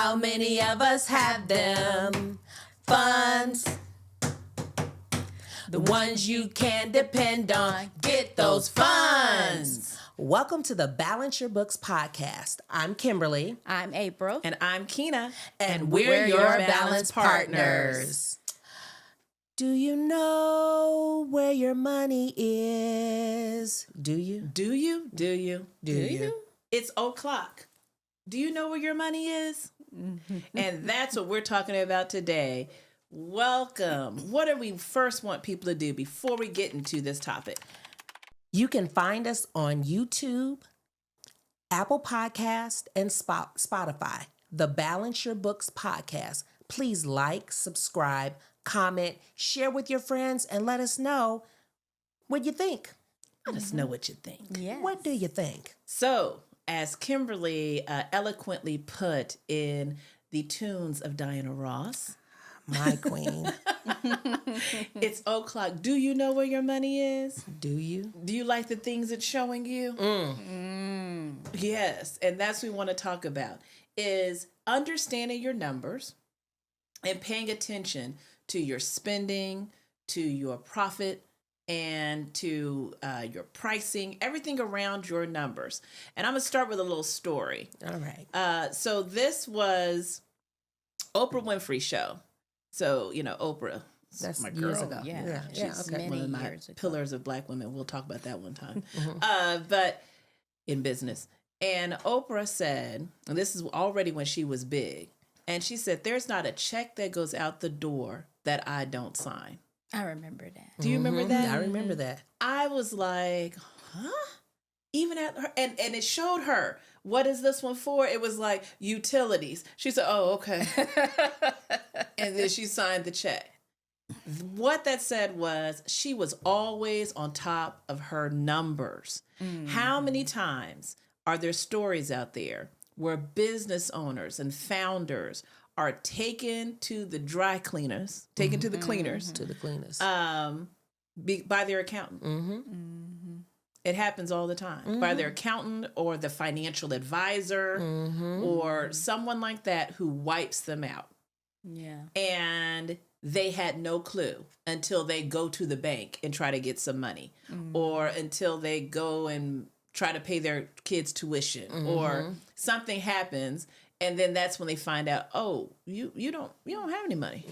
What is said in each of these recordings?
How many of us have them? Funds. The ones you can depend on. Get those funds. Welcome to the Balance Your Books podcast. I'm Kimberly. I'm April. And I'm Keena. And we're your balance partners. Do you know where your money is? Do you? Do you? Do you? Do you? It's o'clock. Do you know where your money is? And that's what we're talking about today. Welcome. What do we first want people to do before we get into this topic? You can find us on YouTube, Apple Podcast, and Spotify. The Balance Your Books podcast. Please like, subscribe, comment, share with your friends, and let us know what you think. Let us know what you think. Yes. What do you think? So, as Kimberly eloquently put in the tunes of Diana Ross, My queen. it's o'clock. Do you know where your money is? Do you? Do you like the things it's showing you? Yes, and that's what we want to talk about, is understanding your numbers and paying attention to your spending, to your profit, and to your pricing, everything around your numbers. And I'm going to start with a little story. All right. So this was Oprah Winfrey show. So, you know, Oprah, That's my years girl. ago. Yeah. Yeah, okay. Many One of my years ago. pillars of Black women. We'll talk about that one time. But in business. And Oprah said, and this is already when she was big, and she said, there's not a check that goes out the door that I don't sign. I remember that. Do you remember that? I remember that. I was like, huh? Even at her, and it showed her, what is this one for? It was like utilities. She said, oh, okay. And then she signed the check. What that said was she was always on top of her numbers. How many times are there stories out there where business owners and founders are taken to the dry cleaners, taken to the cleaners, To the cleanest. by their accountant? It happens all the time, by their accountant or the financial advisor or someone like that who wipes them out. Yeah. And they had no clue until they go to the bank and try to get some money, or until they go and try to pay their kids' tuition, or something happens, and then that's when they find out, oh, you don't have any money.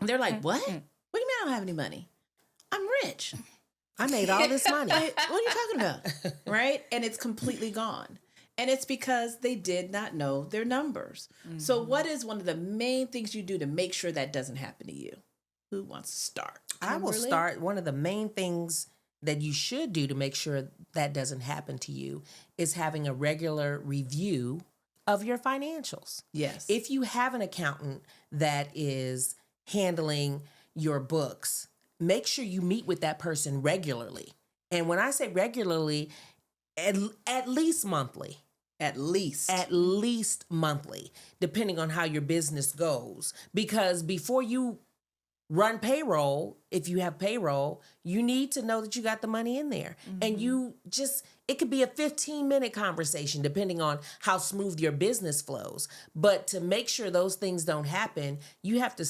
They're like, what? What do you mean I don't have any money? I'm rich. I made all this money. What are you talking about? Right? And it's completely gone. And it's because they did not know their numbers. So what is one of the main things you do to make sure that doesn't happen to you? Who wants to start? I will Kimberly? start. One of the main things that you should do to make sure that doesn't happen to you is having a regular review of your financials. Yes. If you have an accountant that is handling your books, make sure you meet with that person regularly. And when I say regularly, at least monthly. At least. At least monthly, depending on how your business goes. Because before you run payroll, if you have payroll, you need to know that you got the money in there. And it could be a 15-minute conversation depending on how smooth your business flows. But to make sure those things don't happen, you have to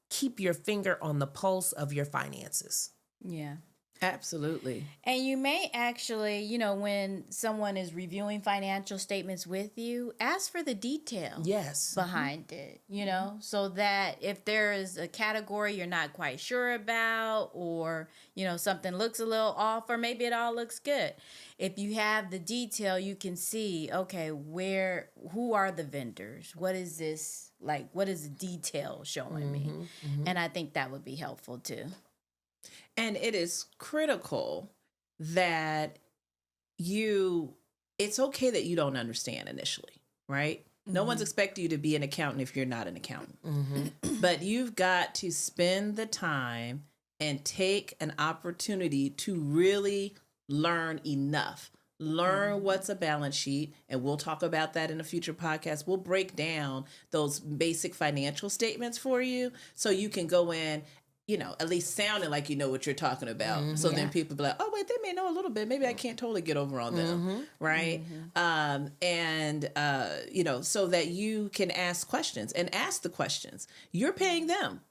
keep your finger on the pulse of your finances. Yeah. Absolutely. And you may actually, when someone is reviewing financial statements with you, ask for the detail Yes. behind it, so that if there is a category you're not quite sure about, or, something looks a little off, or maybe it all looks good. If you have the detail, you can see, okay, who are the vendors? What is this, what is the detail showing me? And I think that would be helpful too. And it is critical that it's okay that you don't understand initially, right? No one's expecting you to be an accountant if you're not an accountant. But you've got to spend the time and take an opportunity to really learn enough. Learn what's a balance sheet, and we'll talk about that in a future podcast. We'll break down those basic financial statements for you so you can go in at least sounding like you know what you're talking about. So then people be like, oh, wait, they may know a little bit. Maybe I can't totally get over on them. Right. So that you can ask questions and ask the questions. You're paying them.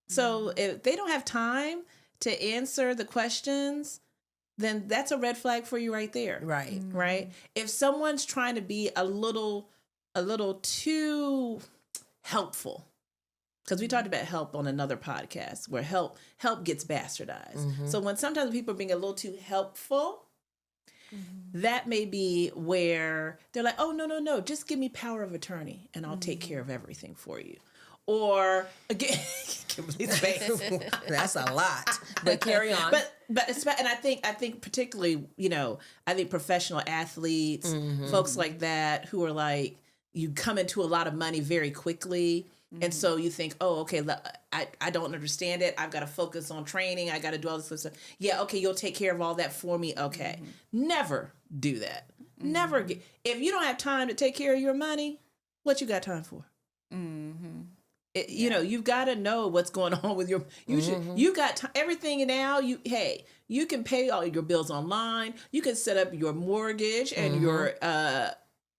So if they don't have time to answer the questions, then that's a red flag for you right there. Right. Right. If someone's trying to be a little too helpful, because we talked about help on another podcast where help gets bastardized. So when sometimes people are being a little too helpful, that may be where they're like, oh, no, just give me power of attorney and I'll take care of everything for you. Or again, Kimberly's face. That's a lot. But carry on. But and I think particularly, I think professional athletes, folks like that who are like, you come into a lot of money very quickly. And so you think, oh, okay, I don't understand it. I've got to focus on training. I got to do all this stuff. Yeah, okay, you'll take care of all that for me. Okay. Never do that. Never. If you don't have time to take care of your money, what you got time for? You've got to know what's going on with your. You got everything now. You can pay all your bills online. You can set up your mortgage and your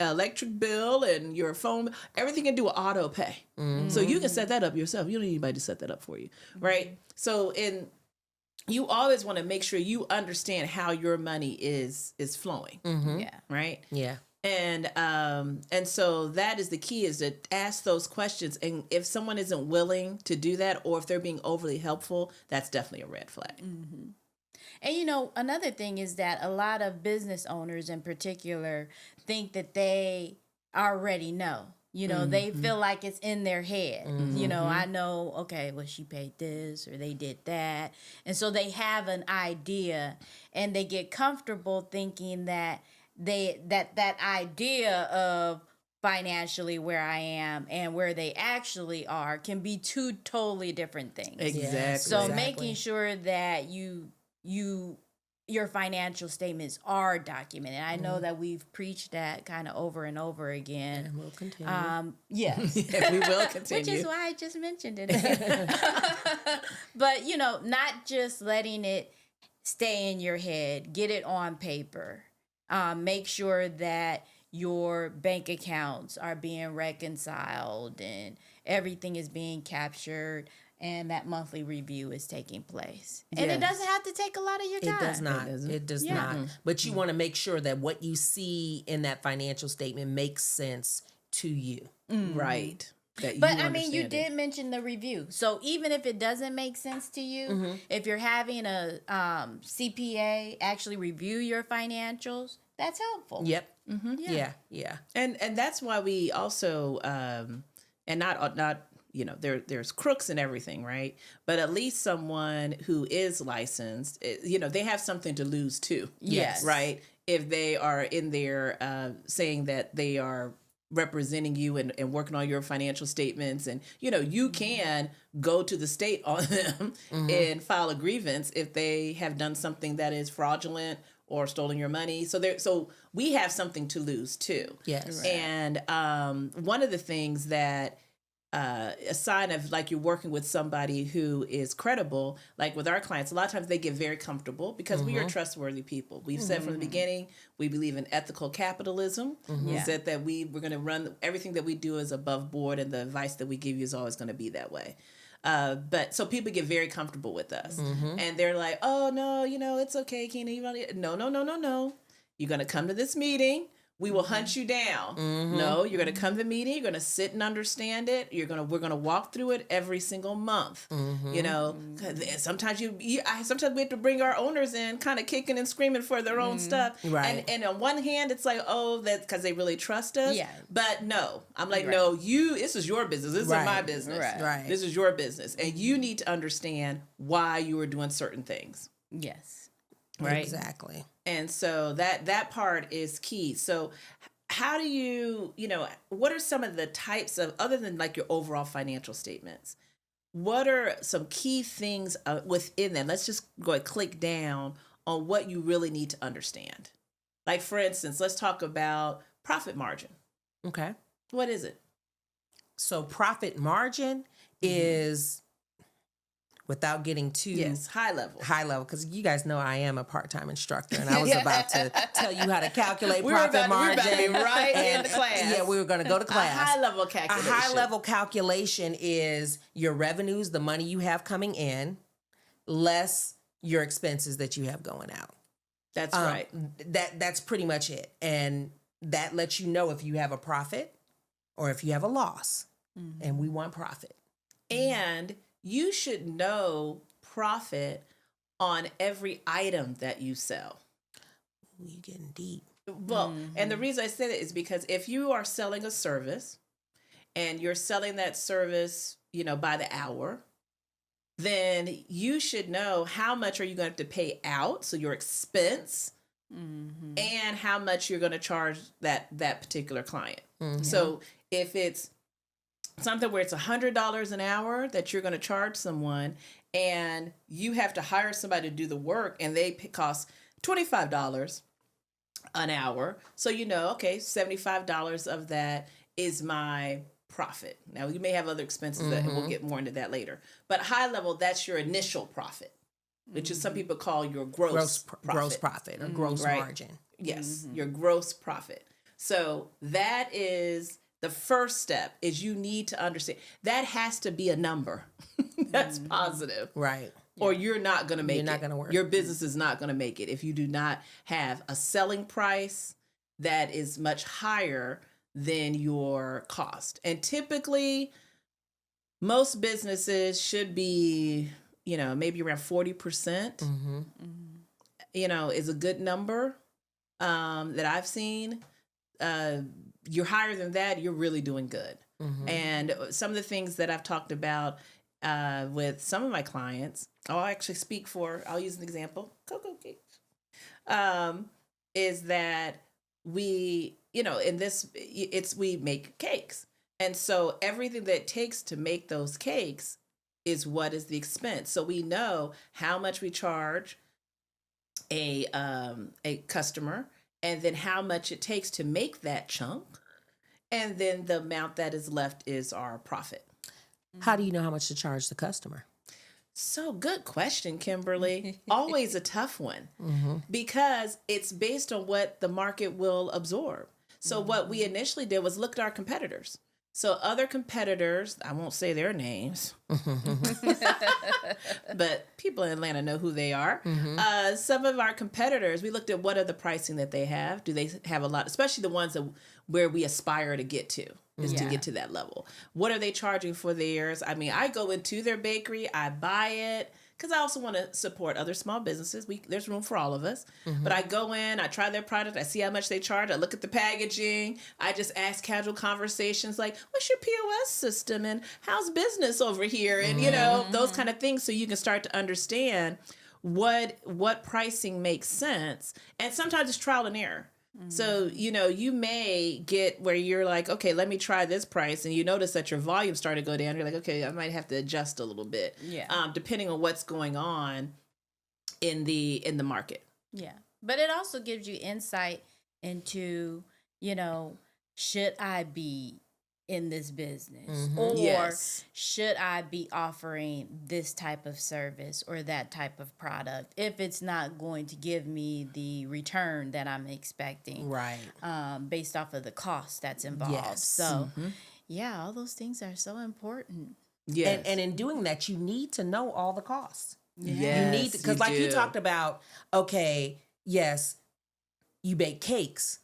electric bill and your phone. Everything can do an auto pay. So you can set that up yourself. You don't need anybody to set that up for you, right? So you always want to make sure you understand how your money is flowing. Yeah. Right. Yeah. And so that is the key, is to ask those questions. And if someone isn't willing to do that, or if they're being overly helpful, that's definitely a red flag. And another thing is that a lot of business owners in particular think that they already know. They feel like it's in their head. I know, okay, well, she paid this or they did that. And so they have an idea and they get comfortable thinking that that idea of financially where I am and where they actually are can be two totally different things. Exactly. So making sure that your financial statements are documented. I know that we've preached that kind of over and over again. And we'll continue. Yes. Yeah, we will continue. Which is why I just mentioned it again. But, not just letting it stay in your head, get it on paper. Make sure that your bank accounts are being reconciled and everything is being captured and that monthly review is taking place. And it doesn't have to take a lot of your time. It does not. It does not. But you want to make sure that what you see in that financial statement makes sense to you. Right. But I mean, you did mention the review. So even if it doesn't make sense to you, if you're having a CPA actually review your financials, that's helpful. Yep. Yeah. And that's why we also and not there's crooks and everything, right? But at least someone who is licensed, they have something to lose too. Yes. Right. If they are in there saying that they are representing you and working on your financial statements, and you can go to the state on them and file a grievance if they have done something that is fraudulent or stolen your money. So we have something to lose too. Yes. Right. And one of the things that a sign of like you're working with somebody who is credible, like with our clients, a lot of times they get very comfortable because we are trustworthy people. We've said from the beginning, we believe in ethical capitalism. We said that we're going to run everything that we do is above board, and the advice that we give you is always going to be that way. But so people get very comfortable with us, and they're like, oh no, it's okay, Keena. No. You're going to come to this meeting. We will hunt you down. No, you're going to come to the meeting. You're going to sit and understand it. We're going to walk through it every single month. Sometimes sometimes we have to bring our owners in, kind of kicking and screaming for their own stuff. Right. And on one hand, it's like, oh, that's because they really trust us. Yeah. But no, I'm like, no, this is your business. This isn't my business. Right. This is your business, and you need to understand why you are doing certain things. Yes. Right. Exactly. And so that part is key. So how do you, what are some of the types of, other than like your overall financial statements, what are some key things within them? Let's just go and click down on what you really need to understand. Like, for instance, let's talk about profit margin. Okay. What is it? So profit margin is, without getting too high level. high level, because you guys know I am a part-time instructor, and I was about to tell you how to calculate profit margin. We were about to be right in the class. Yeah, we were going to go to class. A high level calculation. A high level calculation is your revenues, the money you have coming in, less your expenses that you have going out. That's right. That's pretty much it, and that lets you know if you have a profit or if you have a loss, and we want profit. And you should know profit on every item that you sell. You getting deep. Well, and the reason I say that is because if you are selling a service and you're selling that service, by the hour, then you should know how much are you going to have to pay out, so your expense, and how much you're going to charge that particular client. So if it's something where it's $100 an hour that you're going to charge someone, and you have to hire somebody to do the work, and they cost $25 an hour. So okay, $75 of that is my profit. Now you may have other expenses that, and we'll get more into that later. But high level, that's your initial profit, which is some people call your gross profit. Gross profit or gross margin. Yes, your gross profit. So that is the first step, is you need to understand that has to be a number that's positive. Right. Or you're not going to make it. You're not going to work. Your business is not going to make it if you do not have a selling price that is much higher than your cost. And typically, most businesses should be, maybe around 40%, is a good number that I've seen. You're higher than that, you're really doing good. And some of the things that I've talked about with some of my clients, I'll use an example, Cocoa Cakes, is that we, we make cakes. And so everything that it takes to make those cakes is what is the expense. So we know how much we charge a customer, and then how much it takes to make that chunk. And then the amount that is left is our profit. How do you know how much to charge the customer? So good question, Kimberly. Always a tough one, because it's based on what the market will absorb. So what we initially did was look at our competitors. So other competitors, I won't say their names, but people in Atlanta know who they are. Some of our competitors, we looked at what are the pricing that they have. Do they have a lot, especially the ones where we aspire to get to, is to get to that level. What are they charging for theirs? I mean, I go into their bakery, I buy it, because I also want to support other small businesses. There's room for all of us. But I go in, I try their product, I see how much they charge, I look at the packaging, I just ask casual conversations like, what's your POS system and how's business over here? And, those kind of things, so you can start to understand what pricing makes sense. And sometimes it's trial and error. So, you may get where you're like, okay, let me try this price. And you notice that your volume started to go down. You're like, okay, I might have to adjust a little bit. Depending on what's going on in the market. Yeah. But it also gives you insight into, should I be in this business, or should I be offering this type of service or that type of product if it's not going to give me the return that I'm expecting, right? Based off of the cost that's involved. So all those things are so important. And in doing that, you need to know all the costs. You need to, because like you talked about, okay, yes, you bake cakes.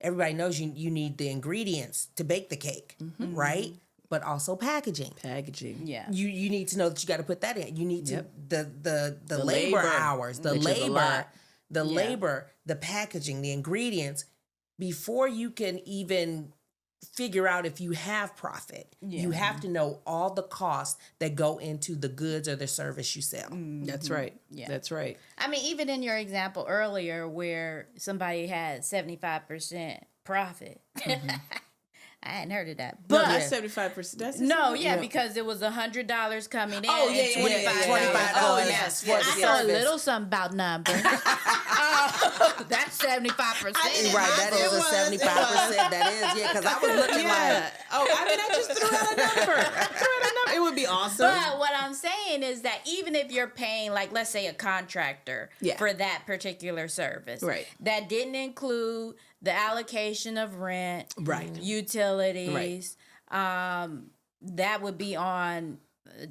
Everybody knows you need the ingredients to bake the cake, right? But also packaging. Yeah. You need to know that you got to put that in. You need to the labor hours, the labor, the packaging, the ingredients, before you can even figure out if you have profit. You have to know all the costs that go into the goods or the service you sell. That's right. Yeah. That's right. I mean, even in your example earlier where somebody had 75% profit. I hadn't heard of that. But that's 75%. That's because it was $100 coming in. Oh, yeah, and $25 going out. I saw a little something about numbers. That's 75%. Right, that is a 75%. That is, because I was looking like, I just threw out a number. It would be awesome. But what I'm saying point is that even if you're paying, like, let's say a contractor Yeah. for that particular service, Right. that didn't include the allocation of rent, Right. utilities, that would be on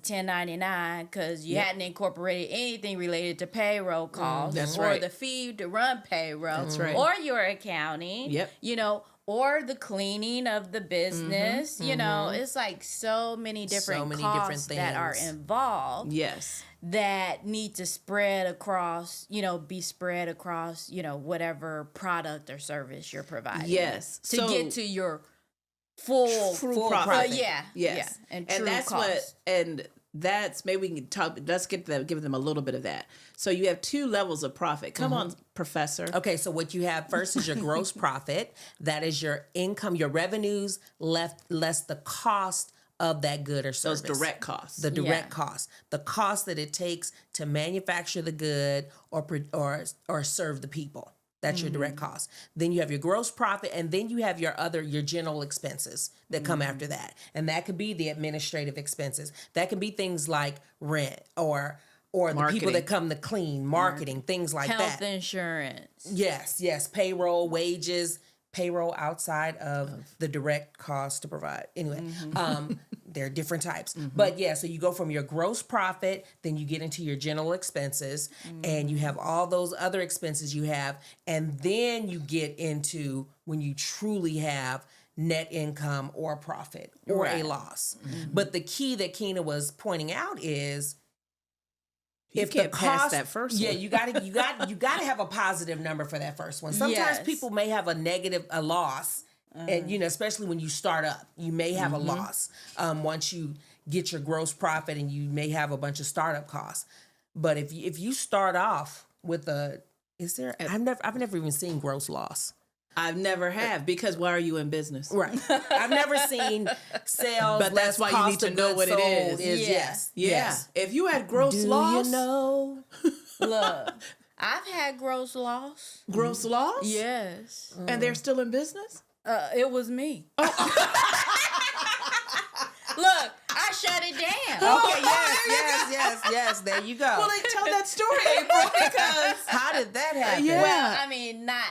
1099 because you hadn't incorporated anything related to payroll costs That's or right. the fee to run payroll That's right. or your accounting, Yep. you know, or the cleaning of the business. You know, it's like so many different many costs different that are things. involved Yes. that need to spread across, you know, be spread across, you know, whatever product or service you're providing. Yes. To So- get to your full profit. yeah. Yes. Yeah. And true that's cost. that's maybe we can talk. Let's give them a little bit of that. So you have two levels of profit. Come on, Professor. Okay, so what you have first is your gross profit. That is your income, your revenues less the cost of that good or service. Those direct costs. The direct cost, the cost that it takes to manufacture the good or serve the people. That's your direct cost. Then you have your gross profit, and then you have your general expenses that come after that. And that could be the administrative expenses. That can be things like rent or the people Marketing. that come to clean, marketing, things like Health that. insurance. Yes, payroll, wages, payroll outside of the direct cost to provide. Anyway, there are different types. But yeah, so you go from your gross profit, then you get into your general expenses, and you have all those other expenses you have, and then you get into when you truly have net income or profit or a loss. But the key that Keena was pointing out is You if can't the pass cost, that first yeah, one. you gotta have a positive number for that first one. Sometimes Yes. people may have a loss, and especially when you start up, you may have a loss once you get your gross profit, and you may have a bunch of startup costs. But if you start off with I've never even seen gross loss. I've never have, because why are you in business? Right. I've never seen sales. But that's less why you cost need to of know goods what it sold is. Yeah. Yes. Yeah. Yes. If you had gross Do loss, you know? Look, I've had gross loss. gross loss, Yes. and they're still in business. It was me. Look, I shut it down. Okay, yes. There you go. Well, like, tell that story, April, because How did that happen? Yeah. Well, I mean, not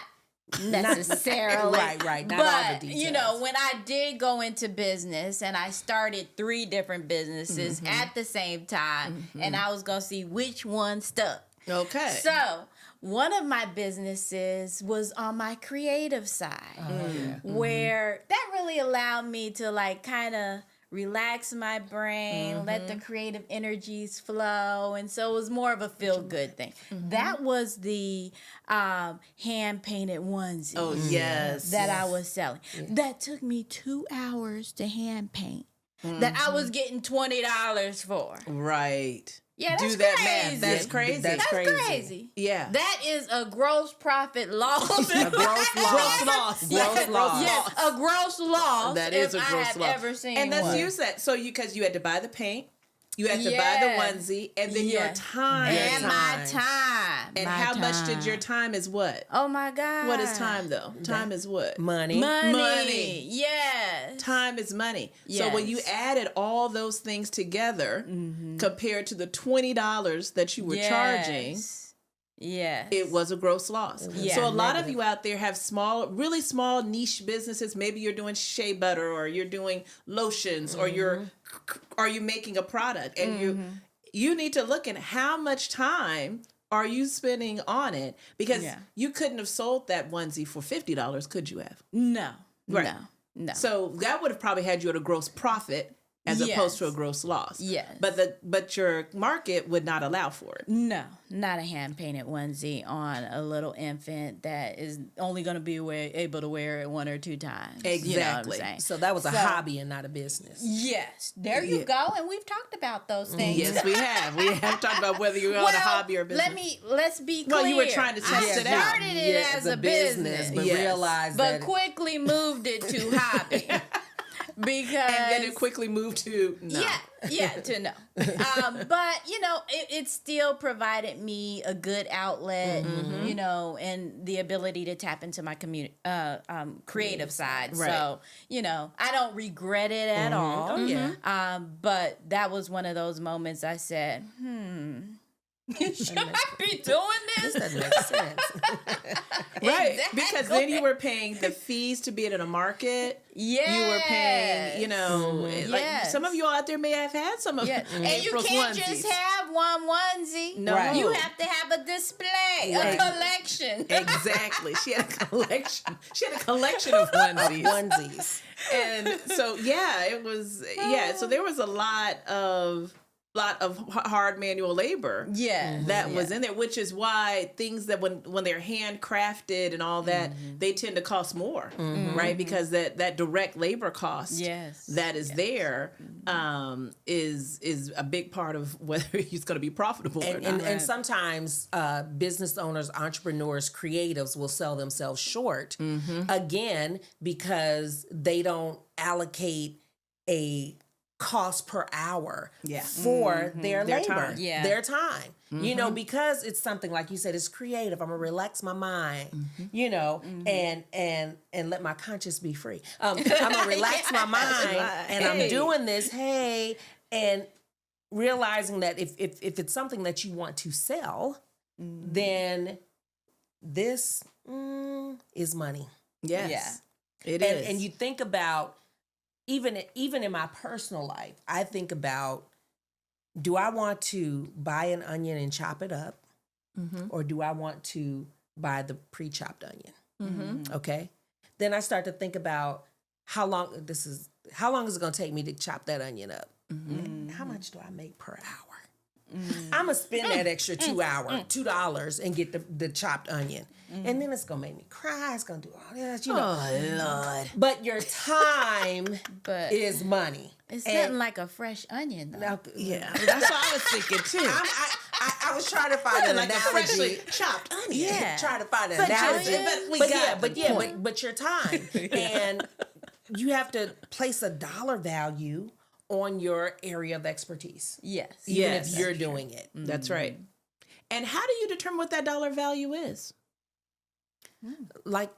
necessarily. Right. Not all But, the details. you know, when I did go into business and I started 3 different businesses at the same time, and I was going to see which one stuck. okay. So, one of my businesses was on my creative side, where that really allowed me to, like, kind of relax my brain, let the creative energies flow. And so it was more of a feel good thing. That was the hand painted onesie Oh yes. that I was selling. That took me 2 hours to hand paint. That I was getting $20 for. Right. Yeah, that's Do that crazy. math. That's crazy. That's That's crazy. crazy. Yeah. That is a gross profit loss. A gross loss. Gross loss. Gross loss. Yes, a gross loss. That is if a gross I have loss. ever seen And let's one. use that. So because you had to buy the paint, you had to buy Yeah. the onesie, and then your Yeah. time. And Your my time. And My how much did your time. time is what? Oh my God. What is time though? Time is what? Money. Money. Yes. Time is money. So when you Yes. added all those things together, compared to the $20 that you were charging, Yes. it was a gross loss. Yeah, So a lot of negative. you out there have really small niche businesses. Maybe you're doing shea butter, or you're doing lotions, or you're making a product, and you need to look at how much time are you spending on it, because Yeah. you couldn't have sold that onesie for $50, could you have? No. Right. No. So that would have probably had you at a gross profit as opposed to a Yes. gross loss. Yes. But your market would not allow for it. No, not a hand painted onesie on a little infant that is only going to be able to wear it 1 or 2 times. You know what I'm Exactly. saying? So that was a So- hobby and not a business. Yes, there you go, and we've talked about those things. Yes, we have. We have talked about whether you're on a hobby or business. Let's be clear. Well, you were trying to test I it out. started it as a business, but Yes. realized but that quickly moved it to hobby. because And then it quickly moved to no. to no. But it still provided me a good outlet, and the ability to tap into my creative side. Right. So I don't regret it at all. Oh, yeah. But that was one of those moments I said, should I be doing this? That makes sense. Right. Exactly. Because then you were paying the fees to be in a market. Yeah. You were paying, like Yes. some of you all out there may have had some of Yeah. And you April's can't onesies. just have one onesie. No. Right. You have to have a display, a Right. collection. Exactly. She had a collection. She had a collection of onesies. Onesies. And so it was so there was a lot of hard manual labor Yeah. that was in there, which is why things that when they're handcrafted and all that, they tend to cost more, right? Because that direct labor cost that is there is a big part of whether it's going to be profitable or not. And sometimes business owners, entrepreneurs, creatives will sell themselves short, again, because they don't allocate a cost per hour for their labor, time. their time. Because it's something like you said, it's creative. I'm gonna relax my mind, and let my conscience be free. I'm gonna relax my mind, and I'm doing this. And realizing that if it's something that you want to sell, then this is money. Yes, it And, is. and you think about, even in my personal life, I think about, do I want to buy an onion and chop it up, or do I want to buy the pre-chopped onion? Okay. Then I start to think about how long is it going to take me to chop that onion up? How much do I make per hour? I'm gonna spend that extra $2 and get the chopped onion, and then it's gonna make me cry. It's gonna do all this, Oh Lord! But your time But is money. it's And- nothing like a fresh onion, though. Now, Yeah, that's what I was thinking too. I was trying to find an like a analogy. freshly chopped onion. Yeah. Trying to find an But analogy. we got the point. But your time, and you have to place a dollar value on your area of expertise, Yes. even Yes. if you're doing it. That's right. And how do you determine what that dollar value is? Like,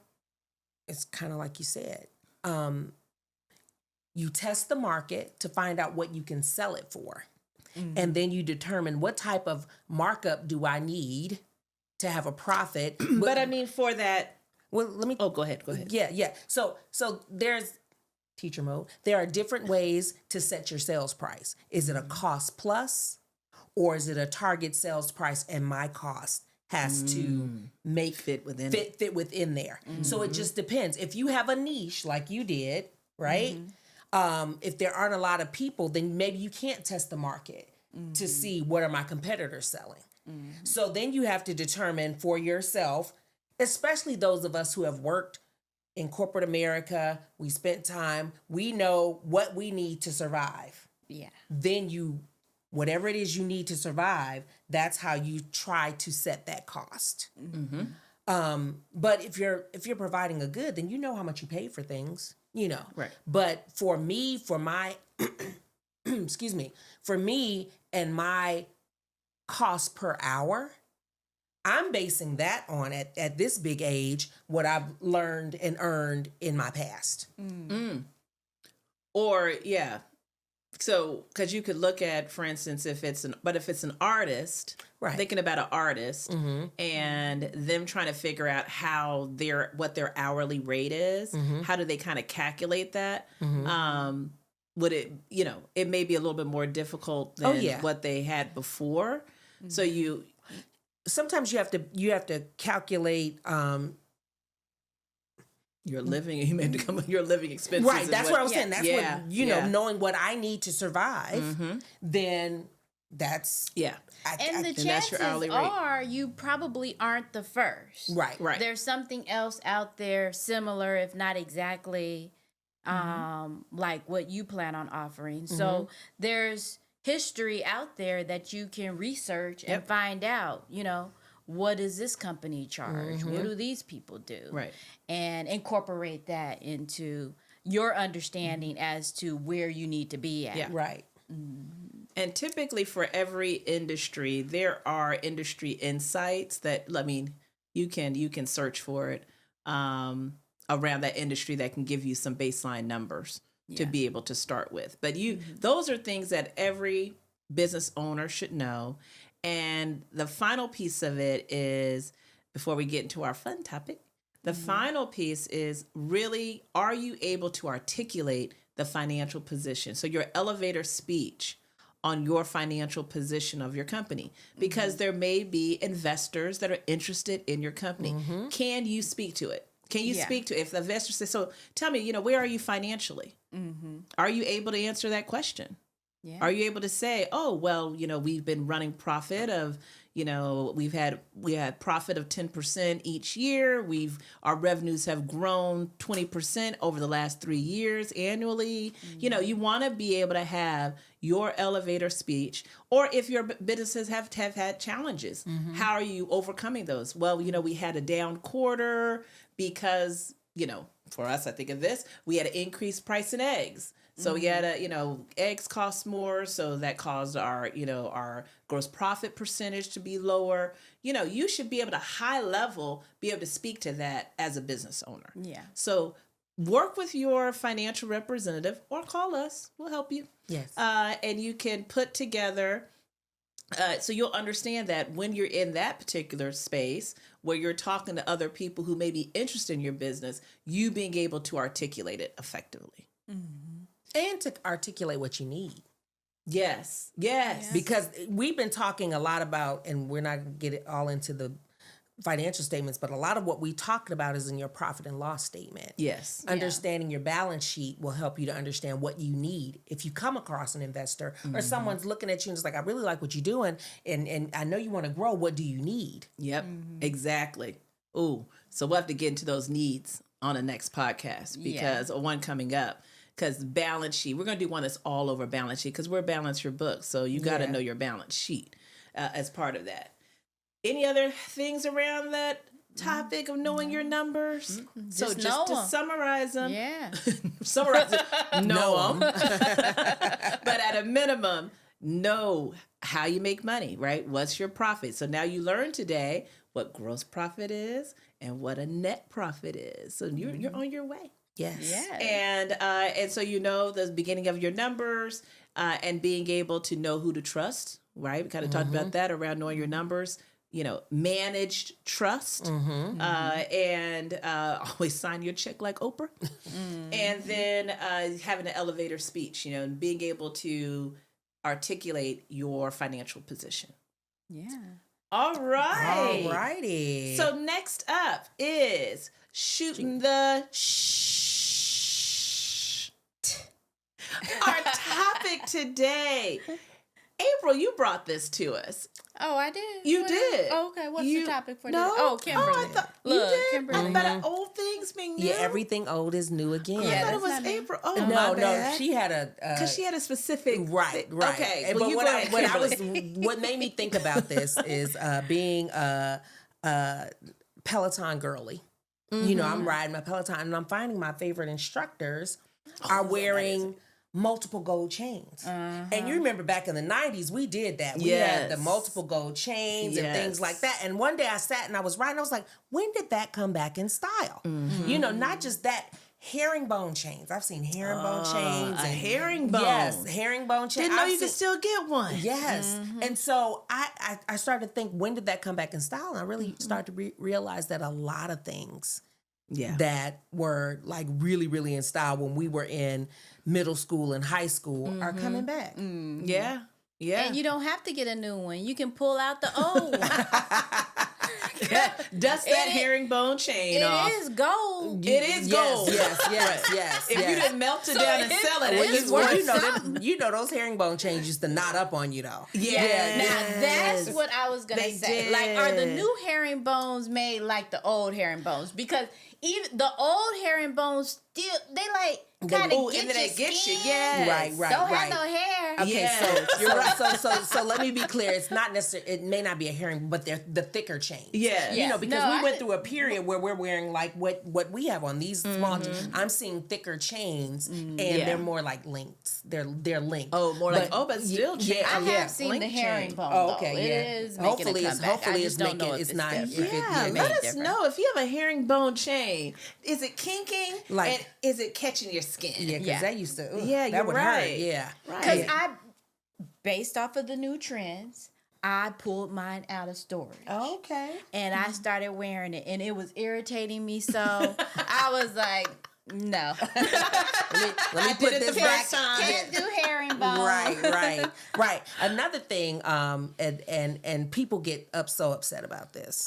it's kind of like you said. You test the market to find out what you can sell it for. And then you determine what type of markup do I need to have a profit. But I mean, for that. Well, let me. Oh, go ahead. Go ahead. Yeah. So there's teacher mode. There are different ways to set your sales price. Is it a cost plus, or is it a target sales price and my cost has to make Fit within fit within there? So it just depends. If you have a niche like you did, right? If there aren't a lot of people, then maybe you can't test the market to see what are my competitors selling. So then you have to determine for yourself, especially those of us who have worked in corporate America, we spent time, we know what we need to survive. Yeah. Then whatever it is you need to survive, that's how you try to set that cost. But if you're providing a good, then you know how much you pay for things, Right. But for me, for my, excuse me, for me and my cost per hour, I'm basing that on at this big age, what I've learned and earned in my past. Or so because you could look at, for instance, if it's an artist, Right. thinking about an artist and them trying to figure out what their hourly rate is, how do they kind of calculate that? Would it, it may be a little bit more difficult than what they had before. So Sometimes you have to calculate. your living your living expenses. Right, that's what I was saying. That's Yeah, what knowing what I need to survive. Then that's And the that's chances your hourly rate. are you probably aren't the first. right. There's something else out there similar, if not exactly like what you plan on offering. So there's history out there that you can research and find out, what does this company charge? What do these people do? Right. And incorporate that into your understanding as to where you need to be at. Yeah. Right. And typically for every industry, there are industry insights that, I mean, you can search for it around that industry that can give you some baseline numbers to be able to start with. But those are things that every business owner should know. And the final piece of it is, before we get into our fun topic, the final piece is really, are you able to articulate the financial position? So your elevator speech on your financial position of your company, because there may be investors that are interested in your company. Can you speak to it? Can you speak to it? If the investor says, so tell me, where are you financially? Are you able to answer that question? Yeah. Are you able to say, oh, well, we've been running profit of, we had profit of 10% each year. Our revenues have grown 20% over the last 3 years annually. You want to be able to have your elevator speech, or if your businesses have had challenges, how are you overcoming those? Well, we had a down quarter because, for us, I think of this, we had an increased price in eggs. So we had eggs cost more, so that caused our gross profit percentage to be lower. You should be able to high level be able to speak to that as a business owner. Yeah. So work with your financial representative or call us. We'll help you. Yes. And you can put together, so you'll understand that when you're in that particular space where you're talking to other people who may be interested in your business, you being able to articulate it effectively. And to articulate what you need. Yes. Because we've been talking a lot about, and we're not going to get it all into the financial statements, but a lot of what we talked about is in your profit and loss statement. Yes. Understanding your balance sheet will help you to understand what you need. If you come across an investor or someone's looking at you and it's like, I really like what you're doing, and I know you want to grow, what do you need? Yep, exactly. Ooh, so we'll have to get into those needs on the next podcast because, or one coming up. Because balance sheet, we're going to do one that's all over balance sheet because we're Balance Your Books. So you got to know your balance sheet as part of that. Any other things around that topic of knowing your numbers? So just to summarize them. Yeah. Summarize them. Know them. But at a minimum, know how you make money, right? What's your profit? So now you learned today what gross profit is and what a net profit is. So you're on your way. Yes. And so the beginning of your numbers and being able to know who to trust, right? We kind of talked about that around knowing your numbers, managed trust, and always sign your check like Oprah. And then having an elevator speech, and being able to articulate your financial position. Yeah. All right. All righty. So next up is shooting the Our topic today. April, you brought this to us. Oh, I did? You did. Oh, okay. What's the topic for no? today? Oh, Kimberly. Oh, I thought Look, you did. Kimberly. I thought old things being new. Yeah, everything old is new again. Yeah, I thought it that's was not me. April. Oh, no, my bad. no, she had a Because she had a specific right. Okay, And well, but you what go I, ahead, what I was, Kimberly. what made me think about this is being a Peloton girly. I'm riding my Peloton, and I'm finding my favorite instructors are wearing multiple gold chains. And you remember back in the 90s, we did that. We had the multiple gold chains and things like that. And one day I sat and I was riding, I was like, when did that come back in style? Not just that. Herringbone chains. I've seen herringbone chains. A herringbone. Yes, herringbone chains. Didn't know you could still get one. Yes. And so I started to think, when did that come back in style? And I really started to realize that a lot of things that were like really, really in style when we were in middle school and high school are coming back. Yeah. And you don't have to get a new one. You can pull out the old one. Dust that herringbone chain off. It is gold. It is gold. Yes. If you didn't melt it down and sell it, Well, it's worth you know those herringbone chains used to knot up on you though. Yeah. Now that's what I was gonna They say. did. Like, are the new herringbones made like the old herringbones? Because even the old herringbones still they like kind of get and then your they get you. skin. Yes. Right. Don't have no hair. Okay, Yes. so you're right. So let me be clear. It's not necessarily. It may not be a herring, but they're the thicker chains. Yes. You know, because No, we went through a period where we're wearing like what we have on these small. I'm seeing thicker chains, and they're more like links. They're linked. Oh, more like but still. yeah. I yeah. have seen the Link chain. herringbone. Oh, okay, though. yeah. It is making a comeback. Hopefully I it's just don't know making- if it's it's not- different. if it- Yeah, it let may us different. know if you have a herringbone chain. Is it kinking? Like- and is it catching your skin? Yeah, because Yeah. that used to. Ugh, Yeah, that you're would right. hurt. Yeah, Because Right. based off of the new trends, I pulled mine out of storage. Okay. And I started wearing it, and it was irritating me so. I was like, no. Let me did put it the this back. first time. Can't do herringbone. Right. Another thing, and people get so upset about this.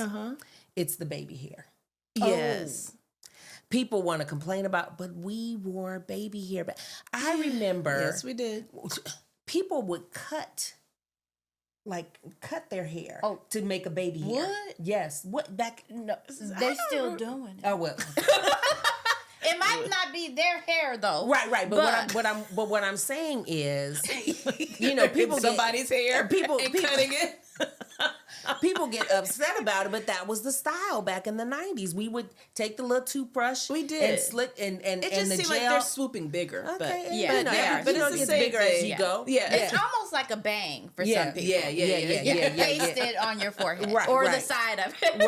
It's the baby hair. Yes. People want to complain about, but we wore baby hair. But I remember, Yes, we did. people would cut their hair to make a baby hair. What? Yes. What back? No. They still doing it. Oh well. It might not be their hair though. Right. But what I'm saying is, you know, people somebody's hair. people Cutting it. people get upset about it, but that was the style back in the 90s. We would take the little toothbrush, We did. and slick and It just and the seems gel. like they're swooping bigger. Okay, But Yeah, but, they are. but But you know, it's it the gets same bigger as thing. you go. Yeah. It's almost like a bang for Yeah, some people. yeah. You paste it on your forehead or the side of it.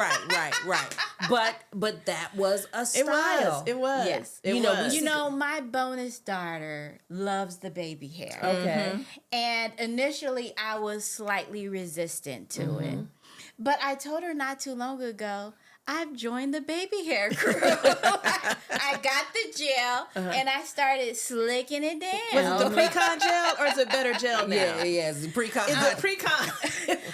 Right. But that was a style. It was. Yes. It You know, was. we You know, my bonus daughter loves the baby hair. Okay. And initially, I was slightly resistant to it. But I told her not too long ago, I've joined the baby hair crew. I got the gel and I started slicking it down. Was it the pre-con gel or is it better gel now? Yeah. It's pre-con. Is it pre-con?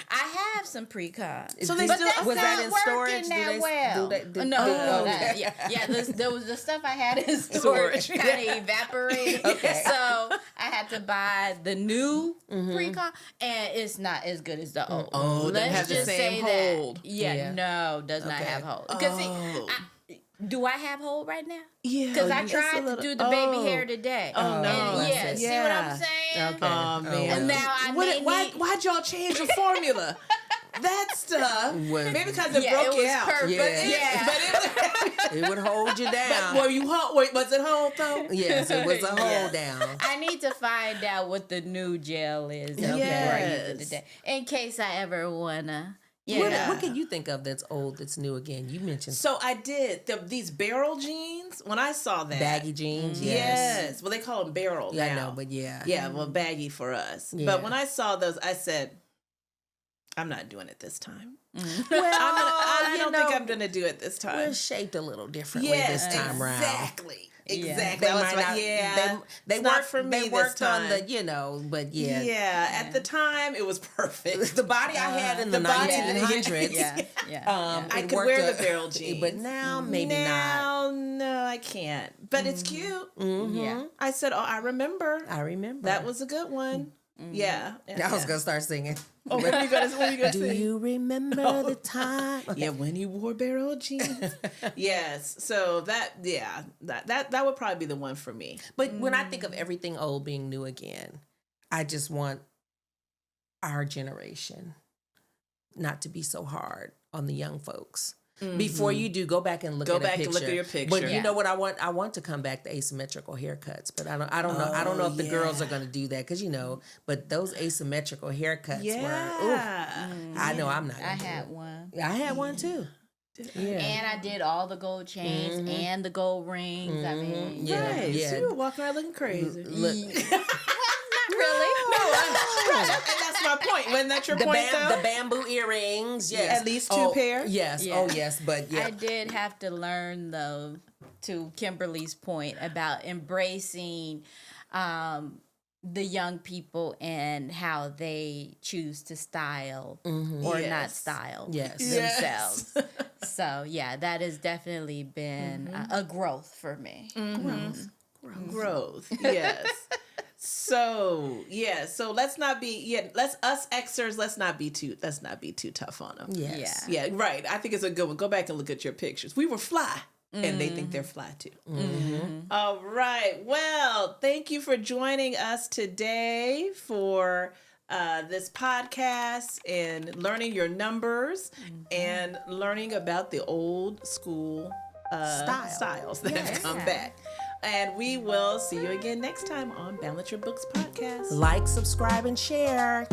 I have some pre-con. So they But still- that's was not that in working storage? that Do well. they- No, oh, that- okay. yeah. There was the stuff I had in storage Storage. kind of evaporated. Okay. So I had to buy the new pre-con, and it's not as good as the old. Oh, it doesn't have the just same say hold. That. Yeah, Yeah. no, does not Okay. have hold. Because Oh. do I have hold right now? Yeah. Because I just tried a to little- do the baby hair today. Oh, no. And yeah, I see. see what I'm Yeah. saying? Okay. Oh, man. And now I may need- Why'd y'all change your formula? That stuff. Was- Maybe because it Yeah, broke it was you out. perfect. Yeah. But It would hold you down. were you hold? Wait, was it hold though? Yes, it was a hold Yeah. down. I need to find out what the new gel is before I use it Yes. today, in case I ever wanna. What can you think of that's old, that's new again? You mentioned So I did these barrel jeans. When I saw that, baggy jeans. Yes. Well, they call them barrel Yeah, I now. know, but yeah. Yeah, well, baggy for us. Yeah. But when I saw those, I said, I'm not doing it this time. Well, I you don't know, think I'm going to do it this time. we're shaped a little differently Yes, this time round. exactly. Yeah. Exactly. They I was might like, not. yeah, They it's not worked for me They this worked on the, time. but yeah. Yeah, at the time it was perfect. The body I had in the The body- 1900s. Yeah. I it could worked wear a- the barrel jeans. but now maybe not. now, no, I can't. But it's cute. Yeah. I said, oh, I remember. I remember That was a good one. Yeah. I was gonna start singing. Oh, what are you gonna Do say? you remember the time? Yeah, when he wore barrel jeans. Yes. So that would probably be the one for me. But when I think of everything old being new again, I just want our generation not to be so hard on the young folks. Before you do, go back and look Go at a back picture. and look at your picture. But you Yeah. know what I want? I want to come back to asymmetrical haircuts, but I don't know. I don't know if the girls are going to do that because but those asymmetrical haircuts were. Yeah. I know I'm not. I Gonna do had it. one. I had one too. Yeah. And I did all the gold chains and the gold rings. I mean, Yeah. Right. Yeah. So you were walking around looking crazy. Look, not really. And that's my point. Wasn't that your point, though? the bamboo earrings. Yes. At least two pair? Yes. Yeah. Oh yes. But yeah. I did have to learn, though, to Kimberly's point about embracing the young people and how they choose to style or not Yes. style Yes. themselves. So, yeah, that has definitely been a growth for me. Growth. Yes. So let's not be us Xers, let's not be too tough on them. Yes. Yeah. Yeah, right. I think it's a good one. Go back and look at your pictures. We were fly. and they think they're fly too. All right. Well, thank you for joining us today for this podcast and learning your numbers and learning about the old school styles that have come back. And we will see you again next time on Balance Your Books podcast. Like, subscribe, and share.